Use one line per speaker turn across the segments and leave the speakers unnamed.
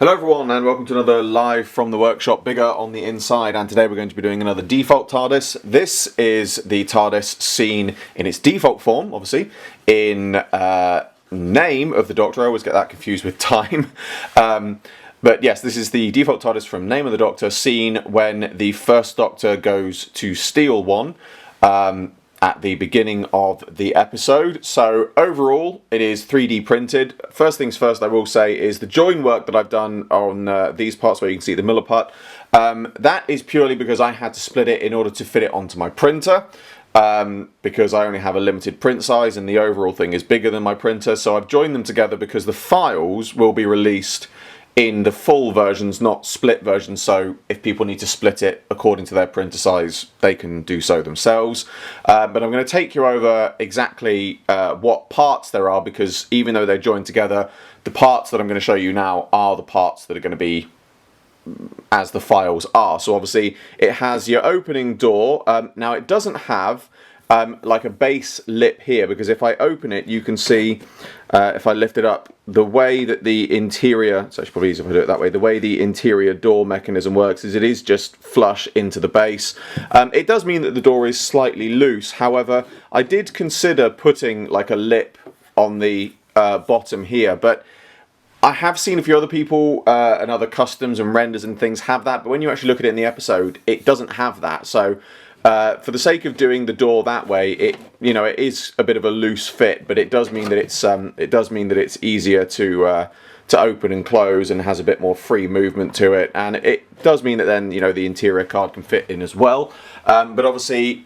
Hello everyone and welcome to another live from the workshop, bigger on the inside, and today we're going to be doing another default TARDIS. This is the TARDIS seen in its default form, obviously, in name of the Doctor. I always get that confused with time. But yes, this is the default TARDIS from Name of the Doctor, seen when the first Doctor goes to steal one at the beginning of the episode. So overall, it is 3D printed. First things first, I will say, is the join work that I've done on these parts where you can see the milliput. That is purely because I had to split it in order to fit it onto my printer. Because I only have a limited print size and the overall thing is bigger than my printer. So I've joined them together because the files will be released in the full versions, not split versions, so if people need to split it according to their printer size, they can do so themselves. But I'm going to take you over exactly what parts there are, because even though they're joined together, the parts that I'm going to show you now are the parts that are going to be as the files are. So obviously it has your opening door. Now it doesn't have like a base lip here, because if I open it, you can see, if I lift it up, the way that the interior, it's actually probably easier if I do it that way, the way the interior door mechanism works is it is just flush into the base. It does mean that the door is slightly loose. However, I did consider putting like a lip on the bottom here, but I have seen a few other people and other customs and renders and things have that, but when you actually look at it in the episode, it doesn't have that. So for the sake of doing the door that way, it is a bit of a loose fit, but it does mean that it's easier to open and close and has a bit more free movement to it, and it does mean that then the interior card can fit in as well. But obviously,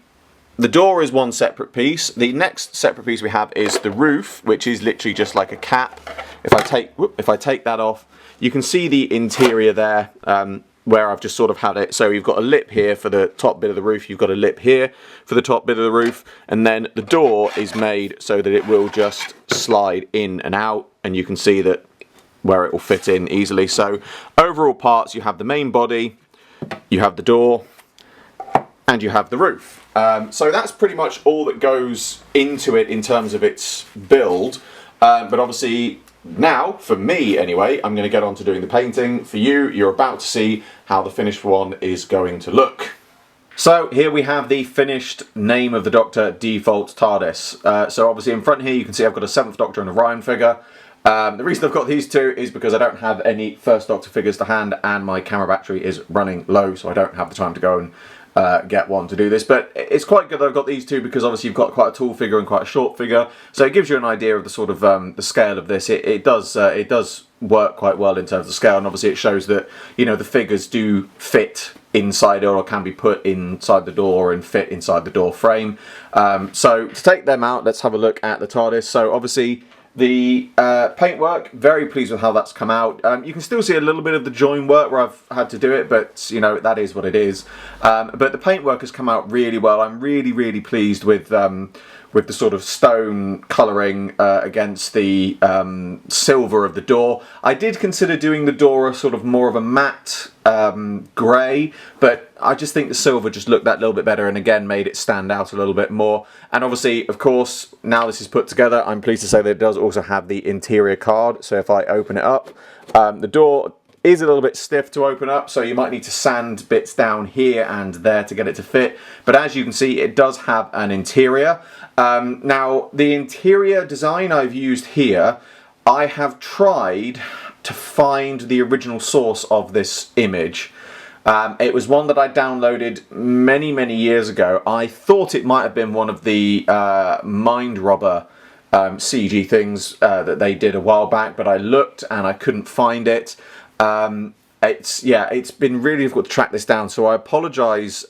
the door is one separate piece. The next separate piece we have is the roof, which is literally just like a cap. If I take that off, you can see the interior there. Where I've just sort of had it. So you've got a lip here for the top bit of the roof, you've got a lip here for the top bit of the roof, and then the door is made so that it will just slide in and out, and you can see that where it will fit in easily. So overall parts, you have the main body, you have the door, and you have the roof. So that's pretty much all that goes into it in terms of its build. But obviously, now, for me anyway, I'm going to get on to doing the painting. For you, you're about to see how the finished one is going to look. So here we have the finished Name of the Doctor Default TARDIS. So obviously in front here you can see I've got a 7th Doctor and a Ryan figure. The reason I've got these two is because I don't have any First Doctor figures to hand, and my camera battery is running low, so I don't have the time to go and get one to do this. But it's quite good that I've got these two, because obviously you've got quite a tall figure and quite a short figure, so it gives you an idea of the sort of the scale of this. It does work quite well in terms of scale, and obviously it shows that the figures do fit inside or can be put inside the door and fit inside the door frame. So to take them out, let's have a look at the TARDIS. So obviously the paintwork, very pleased with how that's come out. You can still see a little bit of the join work where I've had to do it, but that is what it is. But the paintwork has come out really well. I'm really pleased with the sort of stone colouring against the silver of the door. I did consider doing the door a sort of more of a matte grey, but I just think the silver just looked that little bit better, and again made it stand out a little bit more. And obviously, of course, now this is put together, I'm pleased to say that it does also have the interior card. So if I open it up, the door is a little bit stiff to open up, so you might need to sand bits down here and there to get it to fit. But as you can see, it does have an interior. Now, the interior design I've used here, I have tried to find the original source of this image. It was one that I downloaded many years ago. I thought it might have been one of the Mind Robber CG things that they did a while back, but I looked and I couldn't find it. It's been really difficult to track this down, so I apologise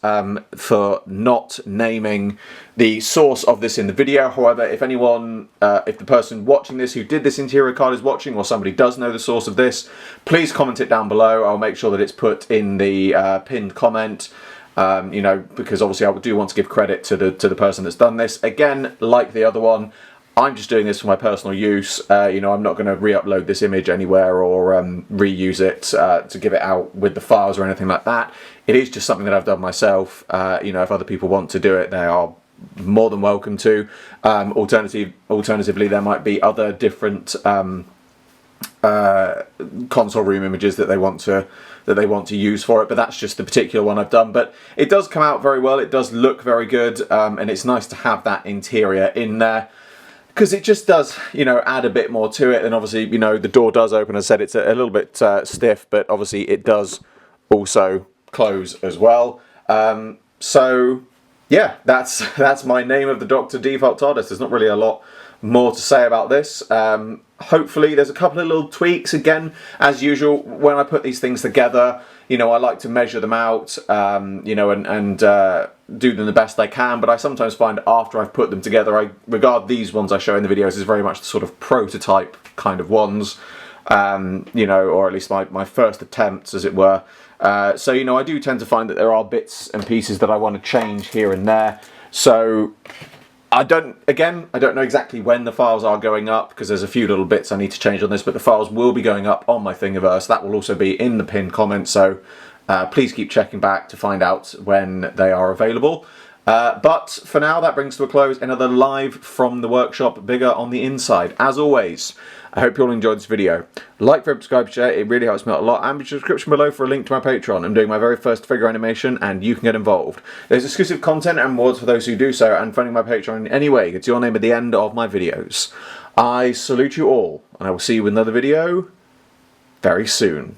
for not naming the source of this in the video. However, if anyone, if the person watching this who did this interior card is watching, or somebody does know the source of this, please comment it down below. I'll make sure that it's put in the pinned comment. Because obviously I do want to give credit to the person that's done this. Again, like the other one, I'm just doing this for my personal use. I'm not going to re-upload this image anywhere or reuse it to give it out with the files or anything like that. It is just something that I've done myself. If other people want to do it, they are more than welcome to. Alternatively, there might be other different console room images that they want to use for it, but that's just the particular one I've done. But it does come out very well, it does look very good, and it's nice to have that interior in there, because it just does, you know, add a bit more to it. And obviously, you know, the door does open. As I said, it's a little bit stiff, but obviously it does also close as well. So yeah, that's my name of the Doctor Default Tardis. There's not really a lot more to say about this. Hopefully there's a couple of little tweaks. Again, as usual, when I put these things together, you know, I like to measure them out, you know, and do them the best I can. But I sometimes find after I've put them together, I regard these ones I show in the videos as very much the sort of prototype kind of ones, you know, or at least my first attempts, as it were. So, you know, I do tend to find that there are bits and pieces that I want to change here and there. So I don't know exactly when the files are going up, because there's a few little bits I need to change on this, but the files will be going up on my Thingiverse. That will also be in the pinned comment, so please keep checking back to find out when they are available. But for now, that brings to a close another live from the workshop, bigger on the inside. As always, I hope you all enjoyed this video. Like, subscribe, share, it really helps me out a lot. And be sure to description below for a link to my Patreon. I'm doing my very first figure animation, and you can get involved. There's exclusive content and rewards for those who do so, and funding my Patreon in any way gets your name at the end of my videos. I salute you all, and I will see you in another video very soon.